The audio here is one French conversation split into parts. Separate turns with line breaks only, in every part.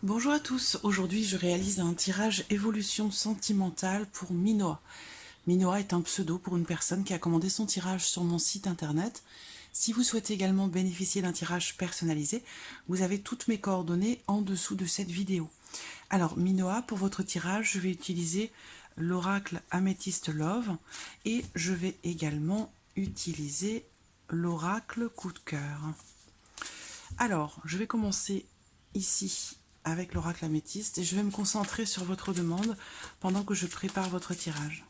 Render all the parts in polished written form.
Bonjour à tous, aujourd'hui je réalise un tirage évolution sentimentale pour Minoa. Minoa est un pseudo pour une personne qui a commandé son tirage sur mon site internet. Si vous souhaitez également bénéficier d'un tirage personnalisé, vous avez toutes mes coordonnées en dessous de cette vidéo. Alors Minoa, pour votre tirage, je vais utiliser l'oracle Amethyst Love et je vais également utiliser l'oracle Coup de cœur. Alors, je vais commencer ici avec l'oracle améthyste et je vais me concentrer sur votre demande pendant que je prépare votre tirage.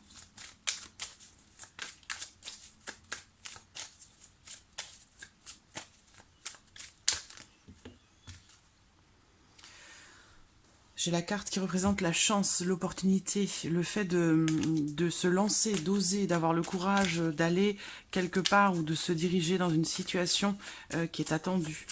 J'ai la carte qui représente la chance, l'opportunité, le fait de se lancer, d'oser, d'avoir le courage d'aller quelque part ou de se diriger dans une situation qui est attendue.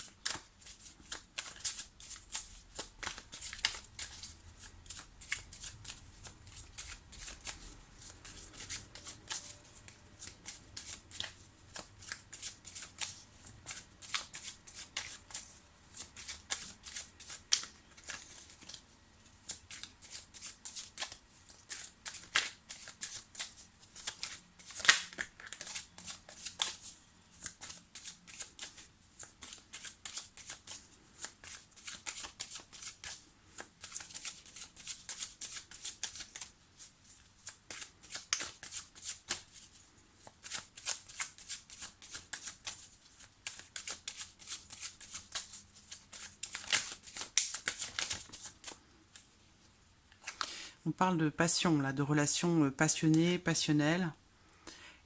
On parle de passion, là, de relations passionnées, passionnelles.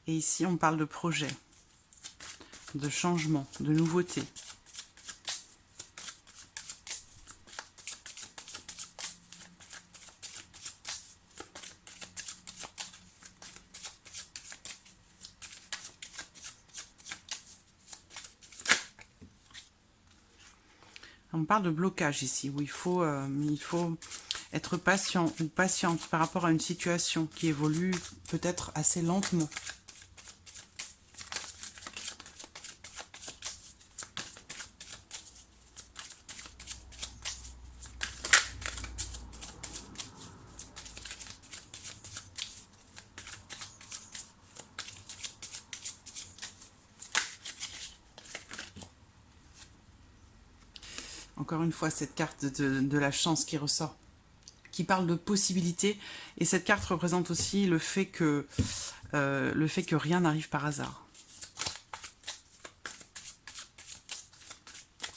Et ici, on parle de projet, de changement, de nouveauté. On parle de blocage ici, où il faut être patient ou patiente par rapport à une situation qui évolue peut-être assez lentement. Encore une fois, cette carte de la chance qui ressort, qui parle de possibilités. Et cette carte représente aussi le fait que rien n'arrive par hasard.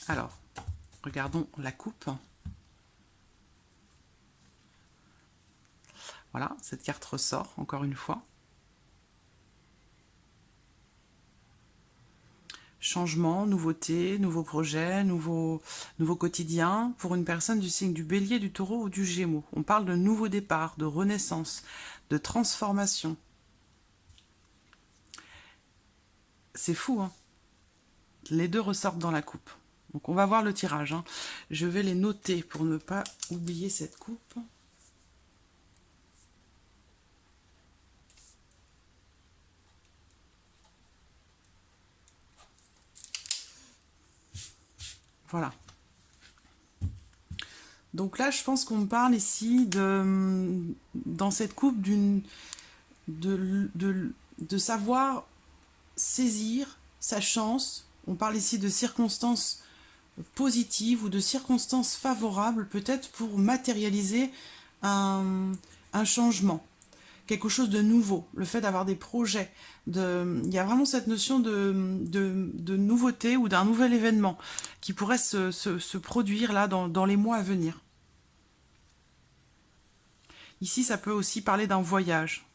Alors, regardons la coupe. Voilà, cette carte ressort, encore une fois. Changement, nouveauté, nouveau projet, nouveau quotidien pour une personne du signe du Bélier, du Taureau ou du Gémeaux. On parle de nouveau départ, de renaissance, de transformation. C'est fou, hein? Les deux ressortent dans la coupe. Donc on va voir le tirage, hein. Je vais les noter pour ne pas oublier cette coupe. Voilà. Donc là, je pense qu'on me parle ici dans cette coupe de savoir saisir sa chance. On parle ici de circonstances positives ou de circonstances favorables, peut-être pour matérialiser un changement, quelque chose de nouveau, le fait d'avoir des projets. Il y a vraiment cette notion de nouveauté ou d'un nouvel événement qui pourrait se produire là dans les mois à venir. Ici, ça peut aussi parler d'un voyage.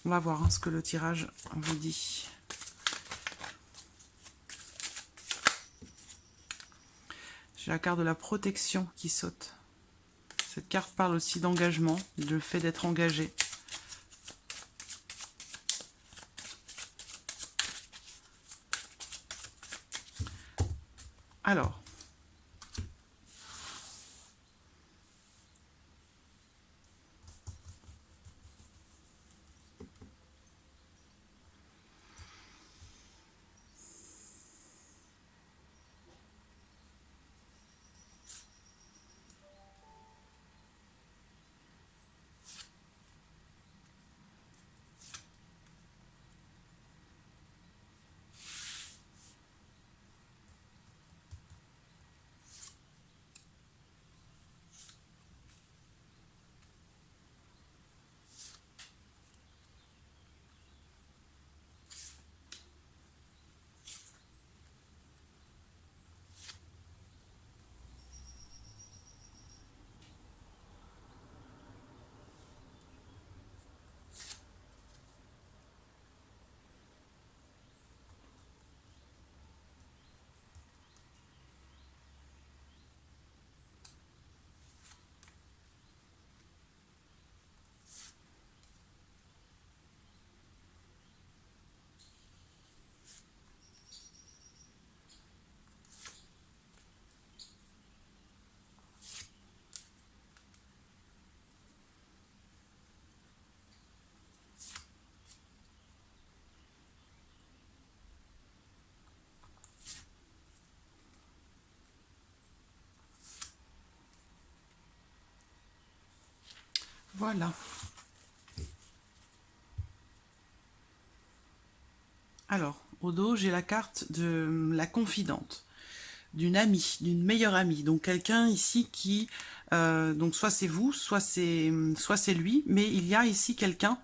On va voir ce que le tirage vous dit. J'ai la carte de la protection qui saute. Cette carte parle aussi d'engagement, du fait d'être engagé. Alors, Voilà. Alors, au dos, j'ai la carte de la confidente, d'une amie, d'une meilleure amie. Donc quelqu'un ici qui, donc soit c'est vous, soit c'est lui, mais il y a ici quelqu'un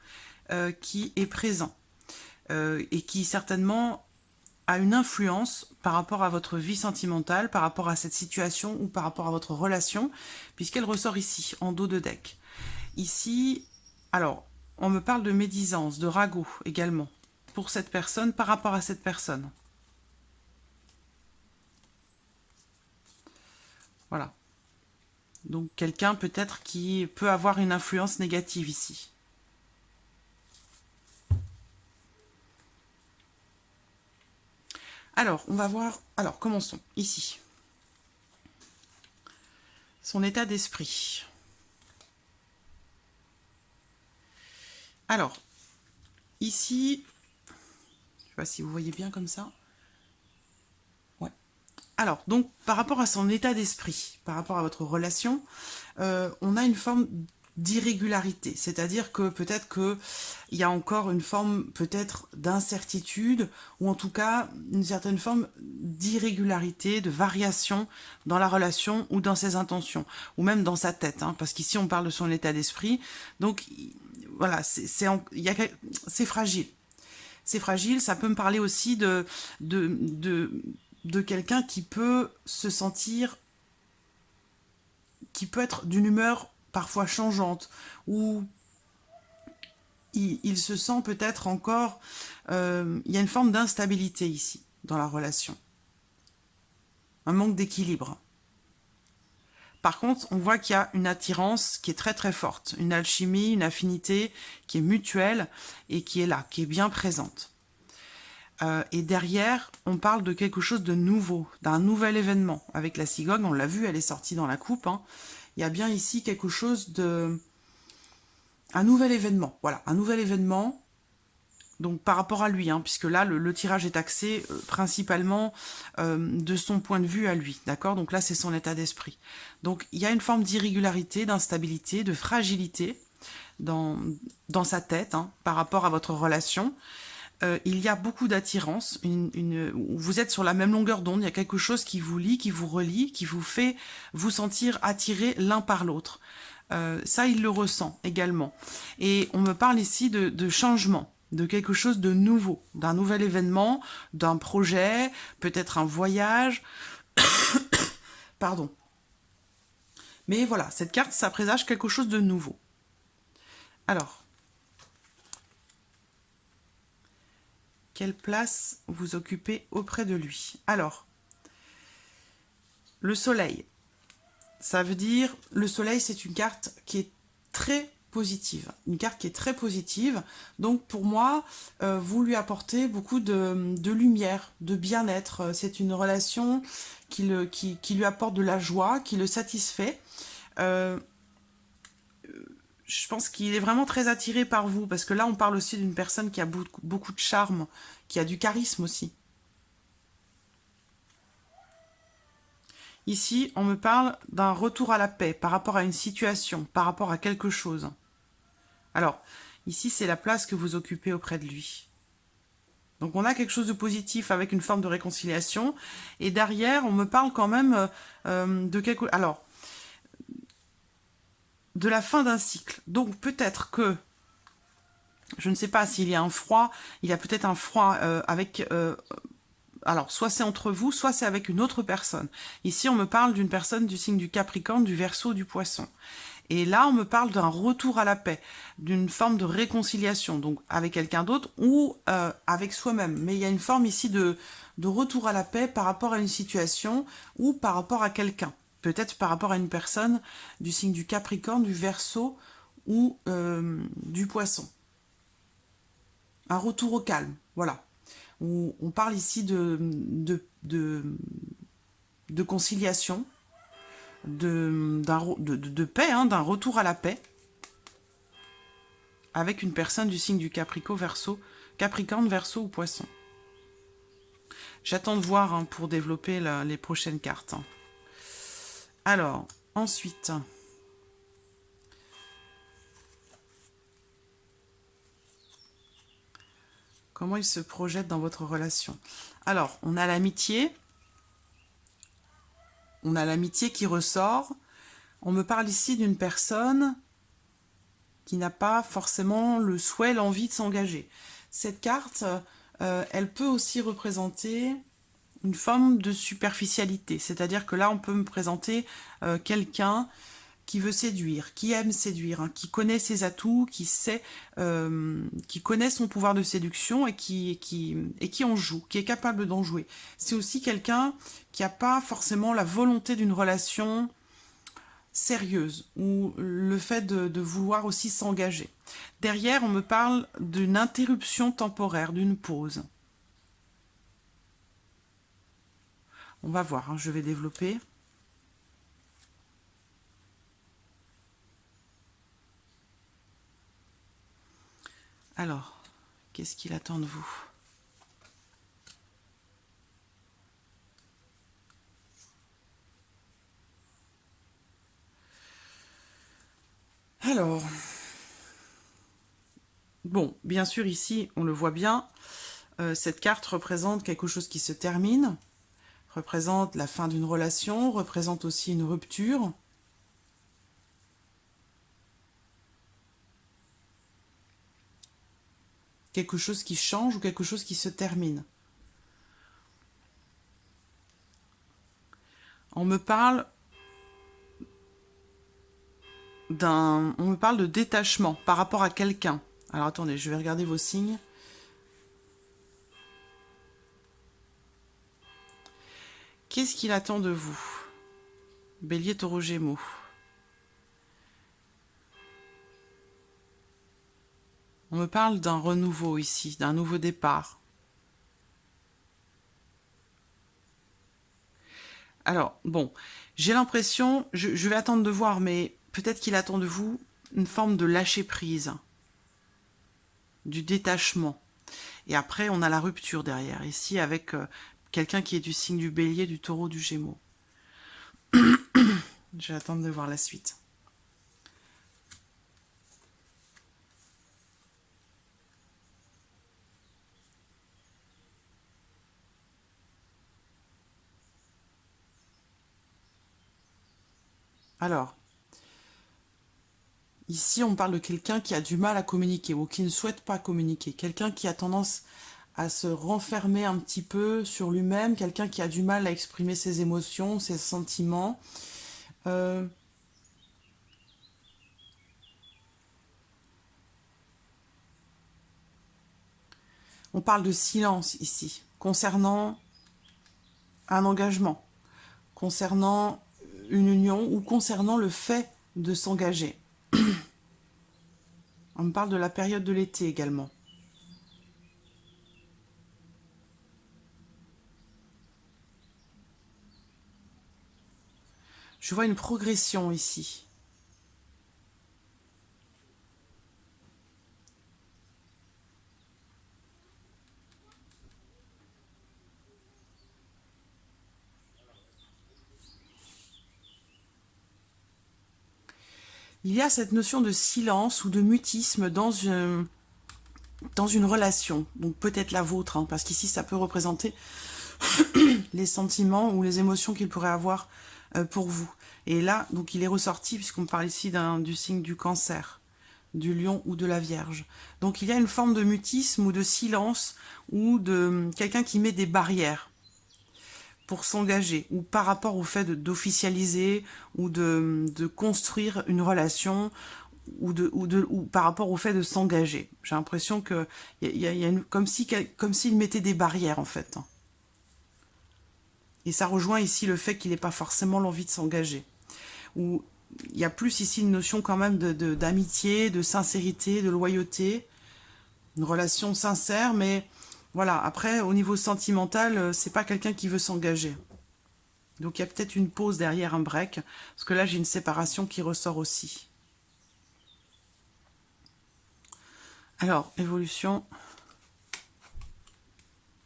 qui est présent et qui certainement a une influence par rapport à votre vie sentimentale, par rapport à cette situation ou par rapport à votre relation, puisqu'elle ressort ici, en dos de deck. Ici, alors, on me parle de médisance, de ragot également, pour cette personne, par rapport à cette personne. Voilà. Donc quelqu'un peut-être qui peut avoir une influence négative ici. Alors, on va voir... Alors, commençons. Ici. Son état d'esprit. Alors, ici... Je ne sais pas si vous voyez bien comme ça. Ouais. Alors, donc, par rapport à son état d'esprit, par rapport à votre relation, on a une forme d'irrégularité, c'est-à-dire que peut-être qu'il y a encore une forme peut-être d'incertitude, ou en tout cas une certaine forme d'irrégularité, de variation dans la relation ou dans ses intentions, ou même dans sa tête, hein, parce qu'ici on parle de son état d'esprit, donc voilà, c'est fragile. C'est fragile, ça peut me parler aussi de quelqu'un qui peut se sentir, qui peut être d'une humeur parfois changeante, ou il se sent peut-être encore... il y a une forme d'instabilité ici, dans la relation. Un manque d'équilibre. Par contre, on voit qu'il y a une attirance qui est très très forte, une alchimie, une affinité qui est mutuelle et qui est là, qui est bien présente. Et derrière, on parle de quelque chose de nouveau, d'un nouvel événement. Avec la cigogne, on l'a vu, elle est sortie dans la coupe, hein. Il y a bien ici quelque chose de... Un nouvel événement, voilà, un nouvel événement, donc par rapport à lui, hein, puisque là, le tirage est axé principalement de son point de vue à lui, d'accord? Donc là, c'est son état d'esprit. Donc il y a une forme d'irrégularité, d'instabilité, de fragilité dans sa tête, hein, par rapport à votre relation. Il y a beaucoup d'attirance, vous êtes sur la même longueur d'onde, il y a quelque chose qui vous lie, qui vous relie, qui vous fait vous sentir attirés l'un par l'autre. Ça, il le ressent également. Et on me parle ici de changement, de quelque chose de nouveau, d'un nouvel événement, d'un projet, peut-être un voyage. Pardon. Mais voilà, cette carte, ça présage quelque chose de nouveau. Alors, quelle place vous occupez auprès de lui? Alors, le soleil. Ça veut dire, le soleil, c'est une carte qui est très positive. Une carte qui est très positive. Donc, pour moi, vous lui apportez beaucoup de lumière, de bien-être. C'est une relation qui lui apporte de la joie, qui le satisfait. Je pense qu'il est vraiment très attiré par vous, parce que là, on parle aussi d'une personne qui a beaucoup de charme, qui a du charisme aussi. Ici, on me parle d'un retour à la paix par rapport à une situation, par rapport à quelque chose. Alors, ici, c'est la place que vous occupez auprès de lui. Donc, on a quelque chose de positif avec une forme de réconciliation. Et derrière, on me parle quand même de quelque... Alors, de la fin d'un cycle. Donc, peut-être que... Je ne sais pas s'il y a un froid. Il y a peut-être un froid avec... alors, soit c'est entre vous, soit c'est avec une autre personne. Ici, on me parle d'une personne du signe du Capricorne, du Verseau, du Poisson. Et là, on me parle d'un retour à la paix, d'une forme de réconciliation, donc avec quelqu'un d'autre ou avec soi-même. Mais il y a une forme ici de retour à la paix par rapport à une situation ou par rapport à quelqu'un. Peut-être par rapport à une personne du signe du Capricorne, du Verseau ou du Poisson. Un retour au calme, voilà. On parle ici de conciliation, de paix, hein, d'un retour à la paix, avec une personne du signe du Capricorne, Verseau ou Poisson. J'attends de voir hein, pour développer les prochaines cartes. Alors, ensuite, Comment il se projette dans votre relation? Alors, on a l'amitié. On a l'amitié qui ressort. On me parle ici d'une personne qui n'a pas forcément le souhait, l'envie de s'engager. Cette carte, elle peut aussi représenter une forme de superficialité. C'est-à-dire que là, on peut me présenter quelqu'un qui veut séduire, qui aime séduire, hein, qui connaît ses atouts, qui sait, qui connaît son pouvoir de séduction et qui en joue, qui est capable d'en jouer. C'est aussi quelqu'un qui n'a pas forcément la volonté d'une relation sérieuse ou le fait de vouloir aussi s'engager. Derrière, on me parle d'une interruption temporaire, d'une pause. On va voir, hein, je vais développer. Alors, qu'est-ce qu'il attend de vous? Alors, bon, bien sûr, ici, on le voit bien, cette carte représente quelque chose qui se termine, représente la fin d'une relation, représente aussi une rupture. Quelque chose qui change ou quelque chose qui se termine. On me parle de détachement par rapport à quelqu'un. Alors attendez, je vais regarder vos signes. Qu'est-ce qu'il attend de vous? Bélier, Taureau, Gémeaux. On me parle d'un renouveau ici, d'un nouveau départ. Alors, bon, j'ai l'impression, je vais attendre de voir, mais peut-être qu'il attend de vous une forme de lâcher-prise, du détachement. Et après, on a la rupture derrière, ici avec quelqu'un qui est du signe du Bélier, du Taureau, du Gémeaux. Je vais attendre de voir la suite. Alors, ici, on parle de quelqu'un qui a du mal à communiquer ou qui ne souhaite pas communiquer. Quelqu'un qui a tendance à se renfermer un petit peu sur lui-même. Quelqu'un qui a du mal à exprimer ses émotions, ses sentiments. On parle de silence ici, concernant un engagement, concernant une union ou concernant le fait de s'engager. On me parle de la période de l'été également. Je vois une progression ici. Il y a cette notion de silence ou de mutisme dans une relation, donc peut-être la vôtre, hein, parce qu'ici ça peut représenter les sentiments ou les émotions qu'il pourrait avoir pour vous. Et là, donc il est ressorti, puisqu'on parle ici du signe du Cancer, du Lion ou de la Vierge. Donc il y a une forme de mutisme ou de silence ou de quelqu'un qui met des barrières pour s'engager ou par rapport au fait d'officialiser ou de construire une relation ou par rapport au fait de s'engager. J'ai l'impression que comme s'il mettait des barrières en fait. Et ça rejoint ici le fait qu'il n'ait pas forcément l'envie de s'engager. Ou il y a plus ici une notion quand même d'amitié, de sincérité, de loyauté, une relation sincère, mais voilà, après, au niveau sentimental, c'est pas quelqu'un qui veut s'engager. Donc il y a peut-être une pause derrière, un break, parce que là j'ai une séparation qui ressort aussi. Alors, évolution,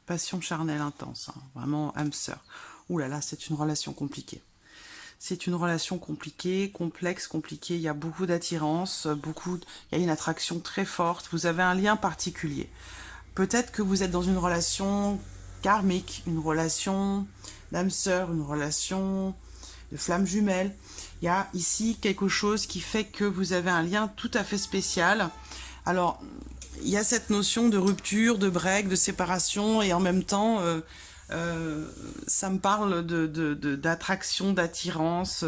passion charnelle intense, hein, vraiment âme sœur. Ouh là là, c'est une relation compliquée. C'est une relation compliquée, complexe, compliquée. Il y a beaucoup d'attirance, il y a une attraction très forte. Vous avez un lien particulier. peut-être que vous êtes dans une relation karmique, une relation d'âme sœur, une relation de flamme jumelle. Il y a ici quelque chose qui fait que vous avez un lien tout à fait spécial. Alors, il y a cette notion de rupture, de break, de séparation, et en même temps, ça me parle d'attraction, d'attirance.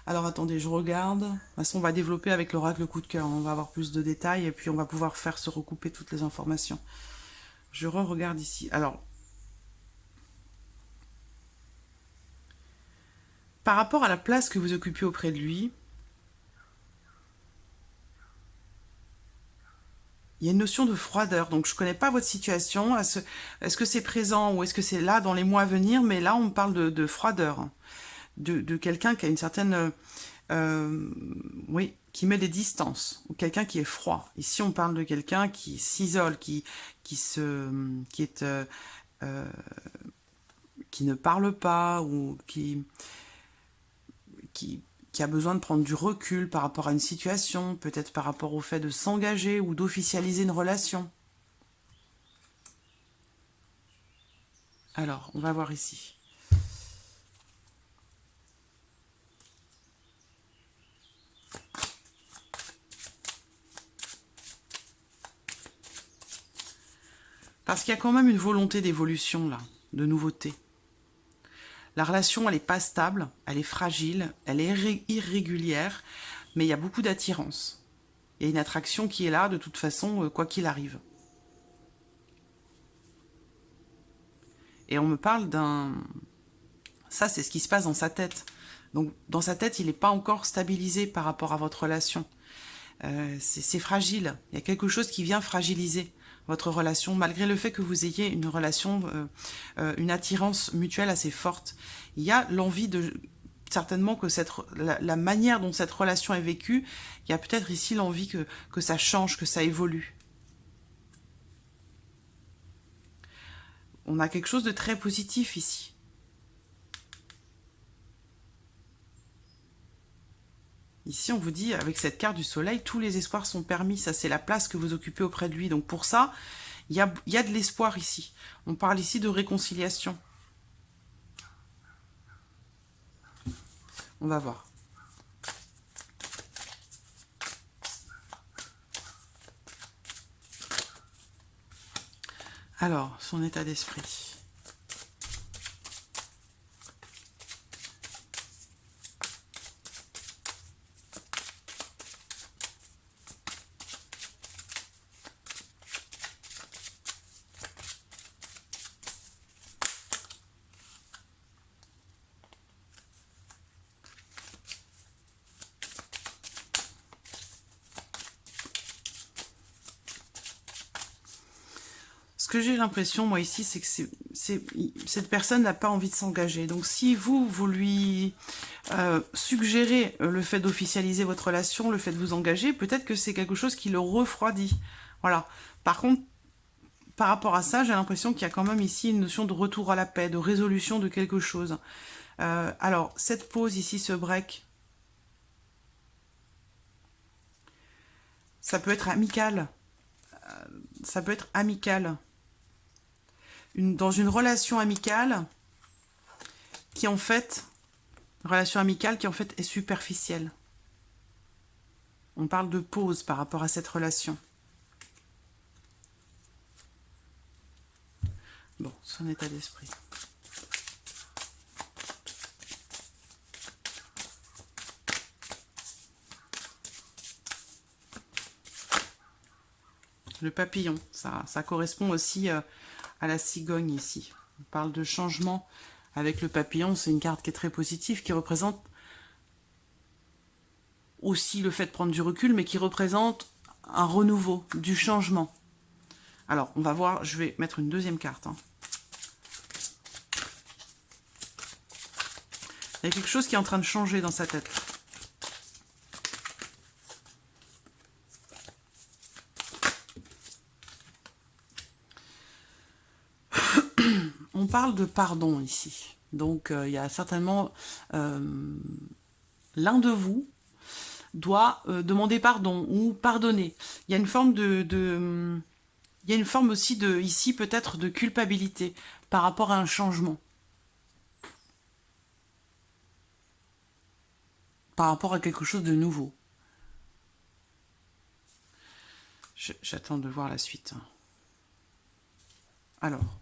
Alors attendez, je regarde. De toute façon, on va développer avec l'oracle coup de cœur. On va avoir plus de détails et puis on va pouvoir faire se recouper toutes les informations. Je re-regarde ici. Alors, par rapport à la place que vous occupez auprès de lui, il y a une notion de froideur. Donc, je ne connais pas votre situation. Est-ce que c'est présent ou est-ce que c'est là dans les mois à venir? Mais là, on parle de froideur. De quelqu'un qui a une certaine... oui, qui met des distances. Ou quelqu'un qui est froid. Ici, on parle de quelqu'un qui s'isole, qui ne parle pas ou qui a besoin de prendre du recul par rapport à une situation, peut-être par rapport au fait de s'engager ou d'officialiser une relation. Alors, on va voir ici. Parce qu'il y a quand même une volonté d'évolution, là, de nouveauté. La relation, elle n'est pas stable, elle est fragile, elle est irrégulière, mais il y a beaucoup d'attirance. Il y a une attraction qui est là, de toute façon, quoi qu'il arrive. Et on me parle d'un... Ça, c'est ce qui se passe dans sa tête. Donc, dans sa tête, il n'est pas encore stabilisé par rapport à votre relation. C'est fragile. Il y a quelque chose qui vient fragiliser votre relation, malgré le fait que vous ayez une relation, une attirance mutuelle assez forte. Il y a l'envie de... Certainement que la manière dont cette relation est vécue, il y a peut-être ici l'envie que ça change, que ça évolue. On a quelque chose de très positif ici. Ici, on vous dit, avec cette carte du soleil, tous les espoirs sont permis. Ça, c'est la place que vous occupez auprès de lui. Donc pour ça, il y a de l'espoir ici. On parle ici de réconciliation. On va voir. Alors, son état d'esprit. Ce que j'ai l'impression, moi, ici, c'est que cette personne n'a pas envie de s'engager. Donc, si vous lui suggérez le fait d'officialiser votre relation, le fait de vous engager, peut-être que c'est quelque chose qui le refroidit. Voilà. Par contre, par rapport à ça, j'ai l'impression qu'il y a quand même ici une notion de retour à la paix, de résolution de quelque chose. Alors, cette pause ici, ce break, ça peut être amical. Ça peut être amical. Dans une relation amicale qui en fait est superficielle. On parle de pause par rapport à cette relation. Bon, son état d'esprit. Le papillon, ça correspond aussi à la cigogne ici. On parle de changement avec le papillon, c'est une carte qui est très positive, qui représente aussi le fait de prendre du recul, mais qui représente un renouveau, du changement. Alors, on va voir, je vais mettre une deuxième carte. Il y a quelque chose qui est en train de changer dans sa tête. On parle de pardon ici. Donc, il y a certainement l'un de vous doit demander pardon ou pardonner. Il y a une forme de Il y a une forme aussi de, ici peut-être de culpabilité par rapport à un changement. Par rapport à quelque chose de nouveau. J'attends de voir la suite. Alors.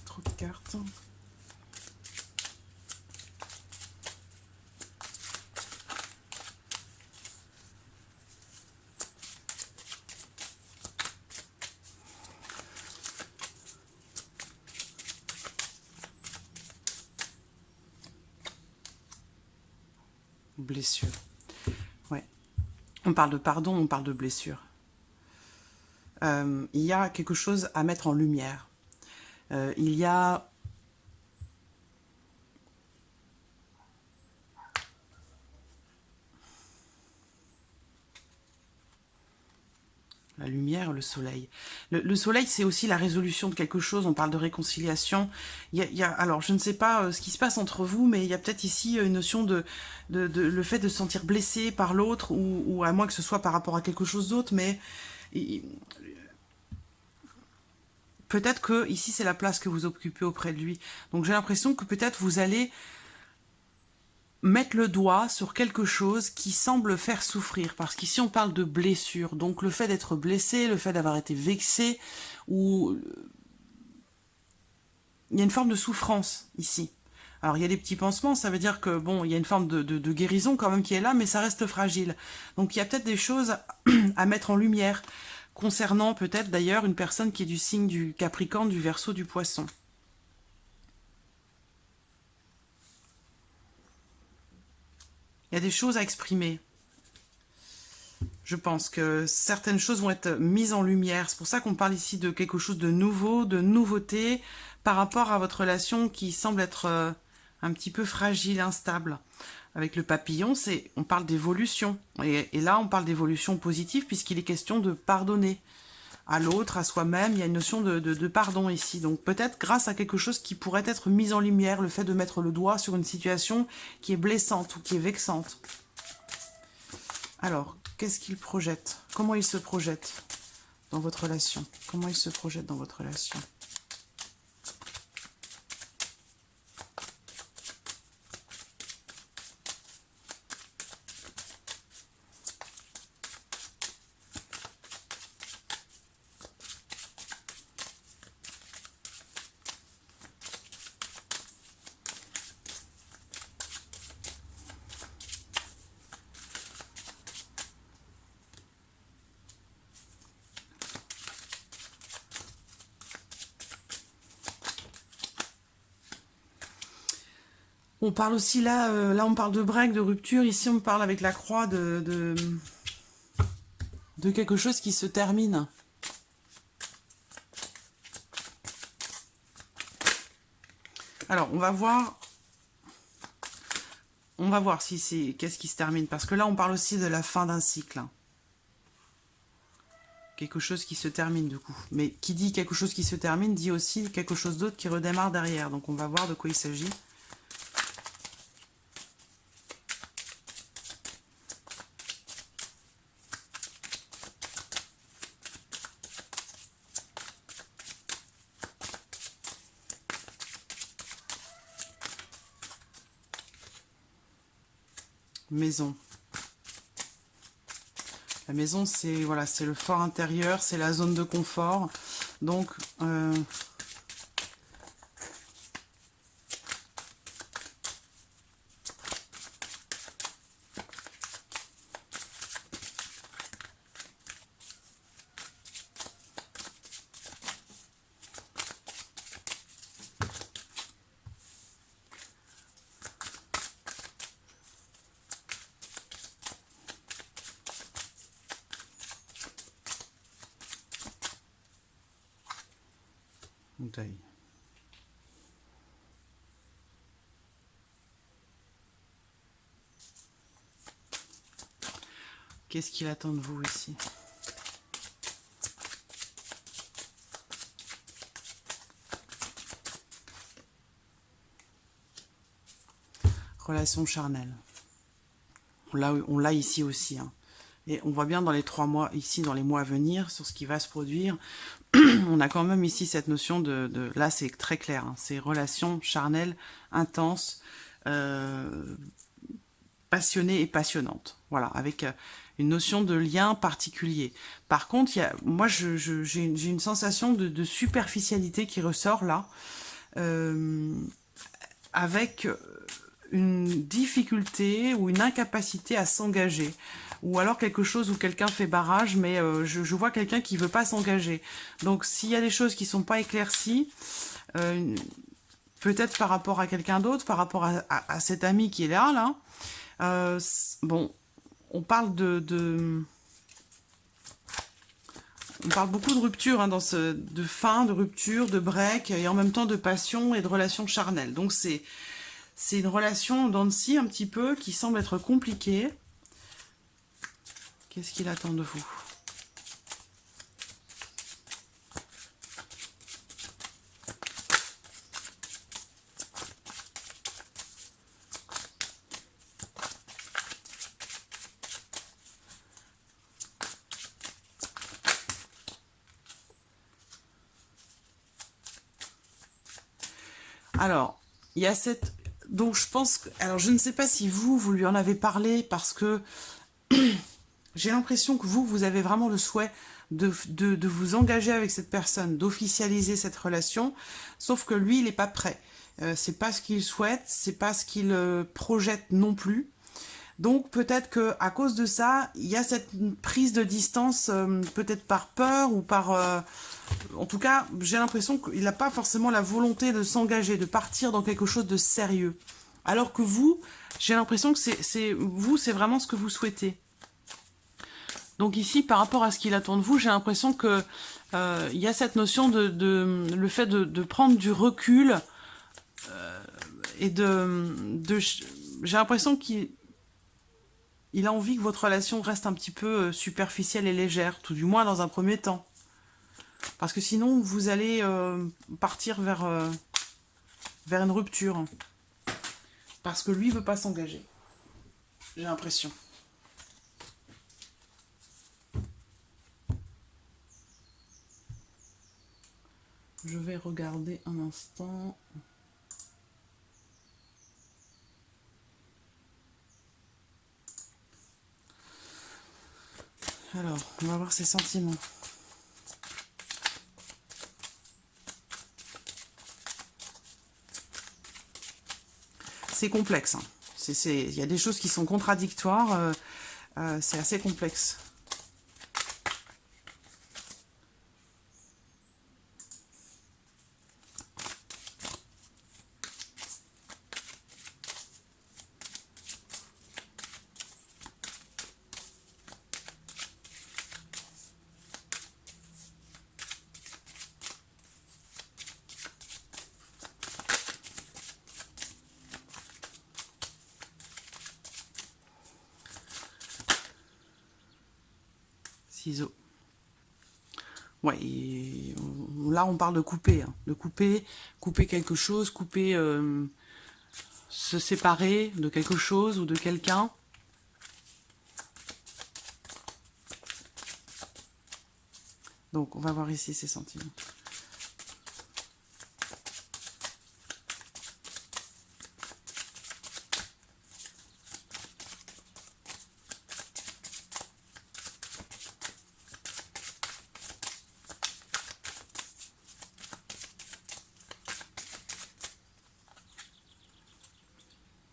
Trop de cartes. Blessure. Ouais. On parle de pardon, on parle de blessure. Il y a quelque chose à mettre en lumière. Il y a la lumière, le soleil. Le soleil, c'est aussi la résolution de quelque chose. On parle de réconciliation. Alors, je ne sais pas ce qui se passe entre vous, mais il y a peut-être ici une notion de le fait de se sentir blessé par l'autre, ou à moins que ce soit par rapport à quelque chose d'autre, mais peut-être que ici, c'est la place que vous occupez auprès de lui. Donc, j'ai l'impression que peut-être vous allez mettre le doigt sur quelque chose qui semble faire souffrir, parce qu'ici on parle de blessure, donc le fait d'être blessé, le fait d'avoir été vexé, ou il y a une forme de souffrance ici. Alors il y a des petits pansements, ça veut dire que bon, il y a une forme de guérison quand même qui est là, mais ça reste fragile. Donc il y a peut-être des choses à mettre en lumière, concernant peut-être d'ailleurs une personne qui est du signe du Capricorne, du Verseau, du Poisson. Il y a des choses à exprimer. Je pense que certaines choses vont être mises en lumière. C'est pour ça qu'on parle ici de quelque chose de nouveau, de nouveauté, par rapport à votre relation qui semble être un petit peu fragile, instable. Avec le papillon, on parle d'évolution. Et là, on parle d'évolution positive puisqu'il est question de pardonner à l'autre, à soi-même. Il y a une notion de pardon ici. Donc peut-être grâce à quelque chose qui pourrait être mis en lumière, le fait de mettre le doigt sur une situation qui est blessante ou qui est vexante. Alors, qu'est-ce qu'il projette? Comment il se projette dans votre relation? Comment il se projette dans votre relation? On parle aussi là, là on parle de break, de rupture. Ici on parle avec la croix de quelque chose qui se termine. Alors, on va voir si c'est... Qu'est-ce qui se termine. Parce que là, on parle aussi de la fin d'un cycle. Hein. Quelque chose qui se termine, du coup. Mais qui dit quelque chose qui se termine, dit aussi quelque chose d'autre qui redémarre derrière. Donc, on va voir de quoi il s'agit. Maison. La maison, c'est voilà, c'est le fort intérieur, c'est la zone de confort. Donc, bouteille. Qu'est-ce qu'il attend de vous ici? Relation charnelle. On l'a ici aussi. Hein. Et on voit bien dans les 3 mois, ici, dans les mois à venir, sur ce qui va se produire, on a quand même ici cette notion là, c'est très clair. Hein, c'est relation charnelle, intense, passionnée et passionnante. Voilà, avec une notion de lien particulier. Par contre, moi, j'ai une sensation de superficialité qui ressort là, avec une difficulté ou une incapacité à s'engager. Ou alors quelque chose où quelqu'un fait barrage, mais je vois quelqu'un qui veut pas s'engager. Donc s'il y a des choses qui sont pas éclaircies, peut-être par rapport à quelqu'un d'autre, par rapport à cet ami qui est là, bon, on parle on parle beaucoup de rupture, hein, de fin, de rupture, de break, et en même temps de passion et de relations charnelles. Donc c'est une relation en dents de scie un petit peu qui semble être compliquée. Qu'est-ce qu'il attend de vous? Alors, il y a cette... Donc je pense que... Alors je ne sais pas si vous lui en avez parlé parce que j'ai l'impression que vous avez vraiment le souhait de vous engager avec cette personne, d'officialiser cette relation, sauf que lui, il n'est pas prêt. C'est pas ce qu'il souhaite, c'est pas ce qu'il projette non plus. Donc peut-être que à cause de ça, il y a cette prise de distance, peut-être par peur ou par... en tout cas, j'ai l'impression qu'il n'a pas forcément la volonté de s'engager, de partir dans quelque chose de sérieux. Alors que vous, j'ai l'impression que c'est vraiment ce que vous souhaitez. Donc ici, par rapport à ce qu'il attend de vous, j'ai l'impression que il y a cette notion le fait de prendre du recul et j'ai l'impression qu'il a envie que votre relation reste un petit peu superficielle et légère, tout du moins dans un premier temps. Parce que sinon, vous allez partir vers une rupture. Parce que lui ne veut pas s'engager. J'ai l'impression. Je vais regarder un instant. Alors, on va voir ses sentiments. C'est complexe. Hein. Il y a des choses qui sont contradictoires. C'est assez complexe. ciseaux. Ouais, et là on parle de couper, hein, de couper quelque chose, couper, se séparer de quelque chose ou de quelqu'un. Donc on va voir ici ces sentiments.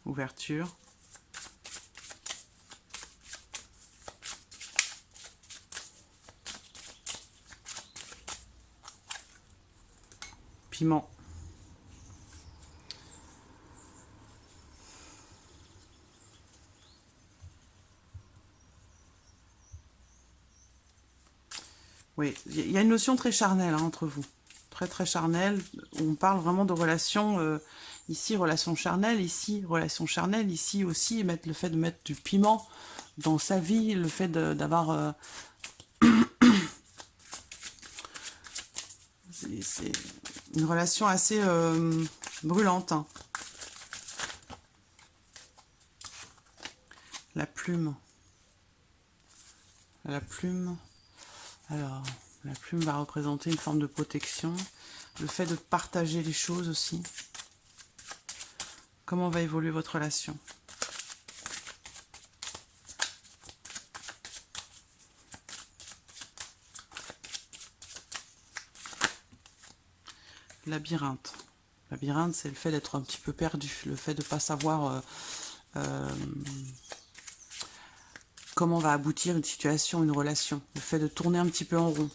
Ouverture. Piment. Oui, il y a une notion très charnelle hein, entre vous. Très charnelle. On parle vraiment de relations, ici relation charnelle, ici relation charnelle, ici aussi le fait de mettre du piment dans sa vie, le fait d'avoir... c'est une relation assez brûlante. Hein. La plume. La plume. Alors, la plume va représenter une forme de protection. Le fait de partager les choses aussi. Comment va évoluer votre relation? Labyrinthe. Labyrinthe, c'est le fait d'être un petit peu perdu, le fait de ne pas savoir comment va aboutir une situation, une relation, le fait de tourner un petit peu en rond.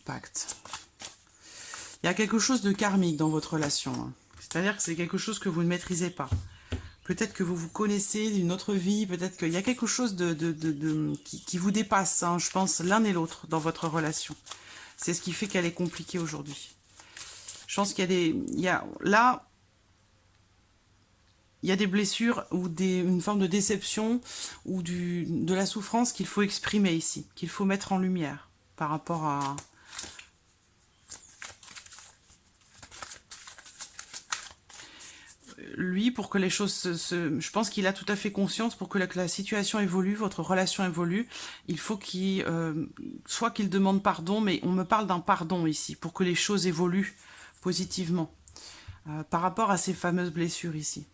Pacte. Il y a quelque chose de karmique dans votre relation. Hein. C'est-à-dire que c'est quelque chose que vous ne maîtrisez pas. Peut-être que vous vous connaissez d'une autre vie, peut-être qu'il y a quelque chose qui vous dépasse, hein, je pense, l'un et l'autre dans votre relation. C'est ce qui fait qu'elle est compliquée aujourd'hui. Je pense qu'il y a là, il y a des blessures ou une forme de déception ou de la souffrance qu'il faut exprimer ici, qu'il faut mettre en lumière par rapport à... Lui, pour que les choses je pense qu'il a tout à fait conscience, pour que la situation évolue, votre relation évolue, il faut soit qu'il demande pardon, mais on me parle d'un pardon ici, pour que les choses évoluent positivement, par rapport à ces fameuses blessures ici.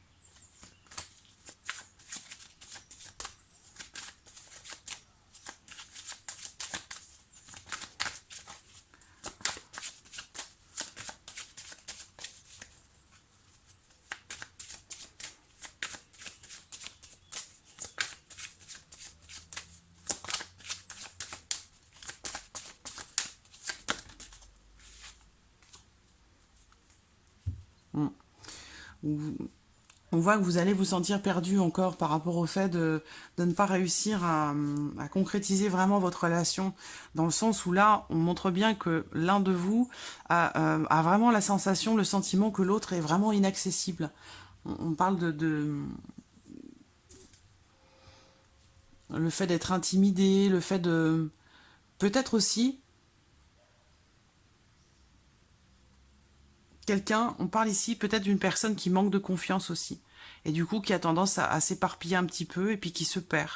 On voit que vous allez vous sentir perdu encore par rapport au fait de ne pas réussir à concrétiser vraiment votre relation, dans le sens où là, on montre bien que l'un de vous a vraiment la sensation, le sentiment que l'autre est vraiment inaccessible. On parle le fait d'être intimidé, le fait de... Peut-être aussi, on parle ici peut-être d'une personne qui manque de confiance aussi. Et du coup, qui a tendance à s'éparpiller un petit peu et puis qui se perd.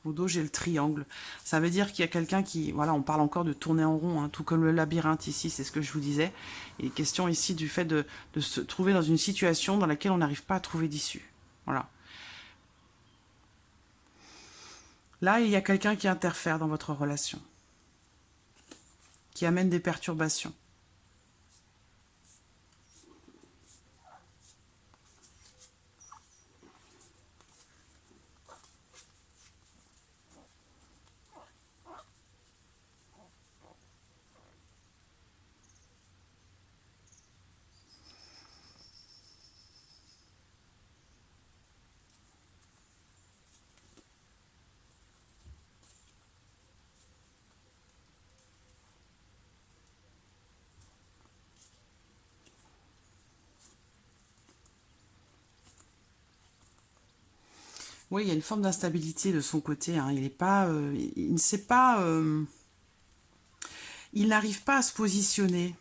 Au dos, j'ai le triangle. Ça veut dire qu'il y a quelqu'un qui... Voilà, on parle encore de tourner en rond, hein, tout comme le labyrinthe ici, c'est ce que je vous disais. Il est question ici du fait de se trouver dans une situation dans laquelle on n'arrive pas à trouver d'issue. Voilà. Là, il y a quelqu'un qui interfère dans votre relation, qui amène des perturbations. Oui, il y a une forme d'instabilité de son côté, hein. Il est pas, il ne sait pas, il n'arrive pas à se positionner.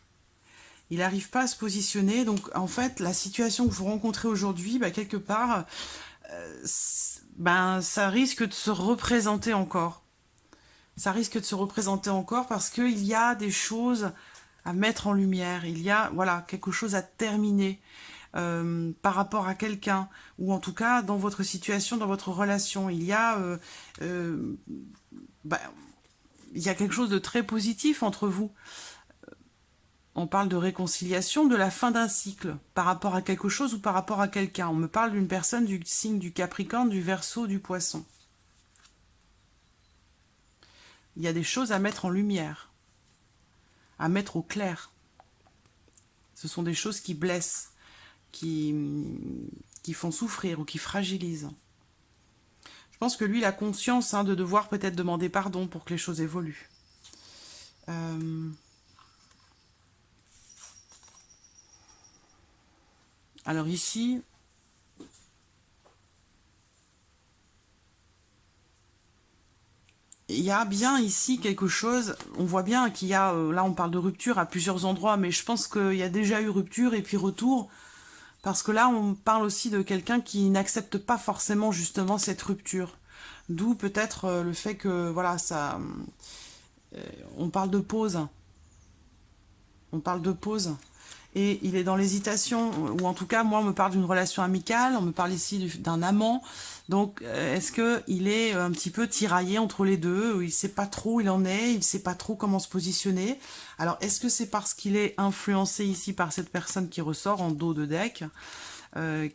Il n'arrive pas à se positionner. Donc, en fait, la situation que vous rencontrez aujourd'hui, bah, quelque part, ben, ça risque de se représenter encore. Ça risque de se représenter encore parce qu'il y a des choses à mettre en lumière. Il y a, voilà, quelque chose à terminer par rapport à quelqu'un, ou en tout cas dans votre situation, dans votre relation. Euh, bah, il y a quelque chose de très positif entre vous. On parle de réconciliation, de la fin d'un cycle par rapport à quelque chose ou par rapport à quelqu'un. On me parle d'une personne du signe du Capricorne, du Verseau, du Poisson. Il y a des choses à mettre en lumière, à mettre au clair. Ce sont des choses qui blessent, qui, qui font souffrir ou qui fragilisent. Je pense que lui, il a conscience de devoir peut-être demander pardon pour que les choses évoluent. Alors ici, il y a bien ici quelque chose, on voit bien qu'il y a, là on parle de rupture à plusieurs endroits, mais je pense qu'il y a déjà eu rupture et puis retour, parce que là on parle aussi de quelqu'un qui n'accepte pas forcément justement cette rupture. D'où peut-être le fait que, voilà, ça, on parle de pause. On parle de pause. Et il est dans l'hésitation, ou en tout cas, moi, on me parle d'une relation amicale, on me parle ici d'un amant. Donc, est-ce qu'il est un petit peu tiraillé entre les deux, il ne sait pas trop où il en est, il ne sait pas trop comment se positionner. Alors, est-ce que c'est parce qu'il est influencé ici par cette personne qui ressort en dos de deck,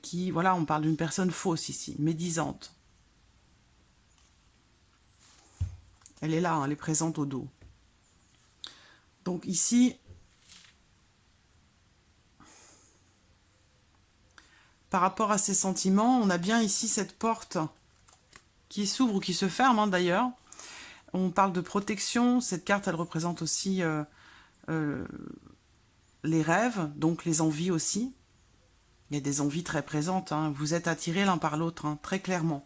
qui, voilà, on parle d'une personne fausse ici, médisante. Elle est là, elle est présente au dos. Donc ici, par rapport à ses sentiments, on a bien ici cette porte qui s'ouvre ou qui se ferme d'ailleurs. On parle de protection. Cette carte, elle représente aussi les rêves, donc les envies aussi. Il y a des envies très présentes. Vous êtes attirés l'un par l'autre, très clairement.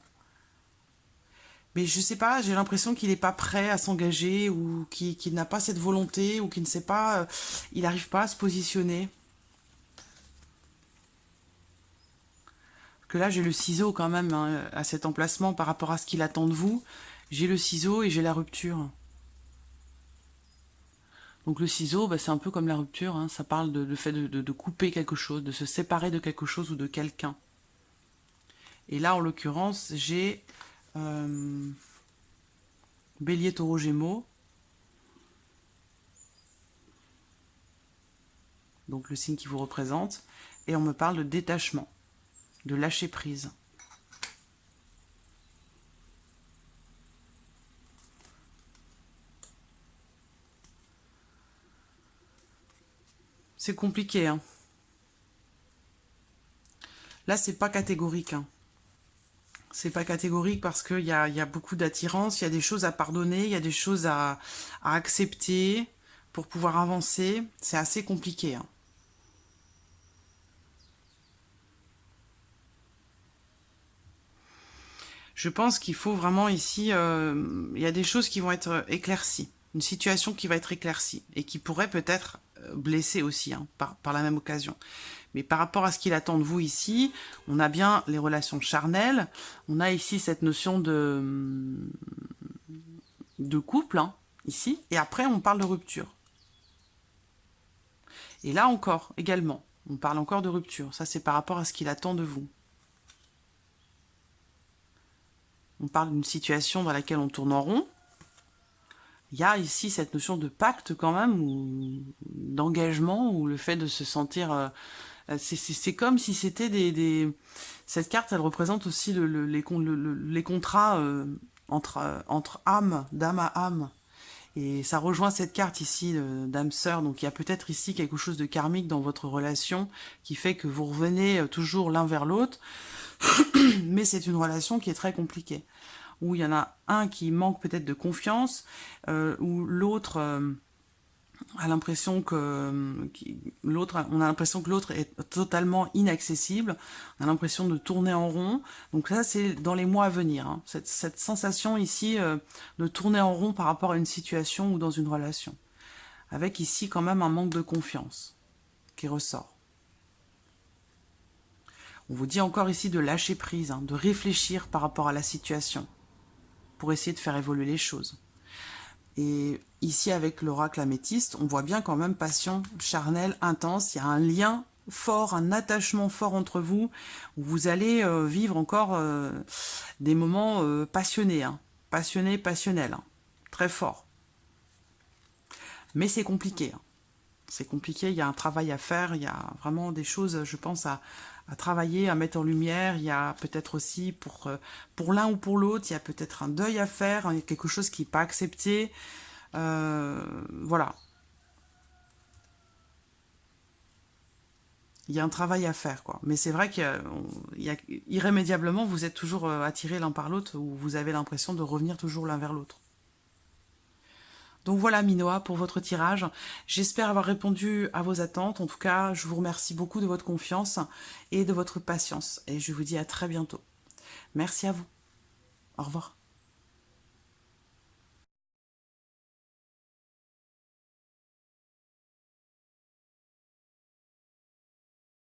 Mais je sais pas, j'ai l'impression qu'il n'est pas prêt à s'engager ou qu'il n'a pas cette volonté ou qu'il ne sait pas, il n'arrive pas à se positionner. Que là, j'ai le ciseau quand même à cet emplacement par rapport à ce qu'il attend de vous. J'ai le ciseau et j'ai la rupture. Donc le ciseau, c'est un peu comme la rupture, ça parle de fait de couper quelque chose, de se séparer de quelque chose ou de quelqu'un. Et là, en l'occurrence, j'ai Bélier, Taureau, Gémeaux. Donc le signe qui vous représente. Et on me parle de détachement, de lâcher prise. C'est compliqué, Là, c'est pas catégorique, C'est pas catégorique parce qu'il y a beaucoup d'attirance, il y a des choses à pardonner, il y a des choses à accepter pour pouvoir avancer. C'est assez compliqué, Je pense qu'il faut vraiment ici, il y a des choses qui vont être éclaircies, une situation qui va être éclaircie et qui pourrait peut-être blesser aussi par la même occasion. Mais par rapport à ce qu'il attend de vous ici, on a bien les relations charnelles, on a ici cette notion de couple, ici, et après on parle de rupture. Et là encore, également, on parle encore de rupture. Ça, c'est par rapport à ce qu'il attend de vous. On parle d'une situation dans laquelle on tourne en rond. Il y a ici cette notion de pacte quand même, ou d'engagement, ou le fait de se sentir... c'est comme si c'était Cette carte, elle représente aussi les contrats entre âmes, d'âme à âme. Et ça rejoint cette carte ici d'âme sœur. Donc il y a peut-être ici quelque chose de karmique dans votre relation qui fait que vous revenez toujours l'un vers l'autre. Mais c'est une relation qui est très compliquée. Où il y en a un qui manque peut-être de confiance, ou l'autre a l'impression que l'autre, on a l'impression que l'autre est totalement inaccessible, on a l'impression de tourner en rond. Donc ça, c'est dans les mois à venir, hein. Cette sensation ici de tourner en rond par rapport à une situation ou dans une relation. Avec ici quand même un manque de confiance qui ressort. On vous dit encore ici de lâcher prise, hein, de réfléchir par rapport à la situation pour essayer de faire évoluer les choses. Et ici, avec l'oracle améthyste, on voit bien quand même passion charnelle, intense. Il y a un lien fort, un attachement fort entre vous, où vous allez vivre encore des moments passionnés, hein, passionnés, passionnels, hein, très forts. Mais c'est compliqué, hein. C'est compliqué, il y a un travail à faire, il y a vraiment des choses, je pense, à travailler, à mettre en lumière. Il y a peut-être aussi, pour l'un ou pour l'autre, il y a peut-être un deuil à faire, il y a quelque chose qui n'est pas accepté. Voilà. Il y a un travail à faire, quoi. Mais c'est vrai qu'irrémédiablement, vous êtes toujours attirés l'un par l'autre, ou vous avez l'impression de revenir toujours l'un vers l'autre. Donc voilà Minoa pour votre tirage. J'espère avoir répondu à vos attentes. En tout cas, je vous remercie beaucoup de votre confiance et de votre patience. Et je vous dis à très bientôt. Merci à vous. Au revoir.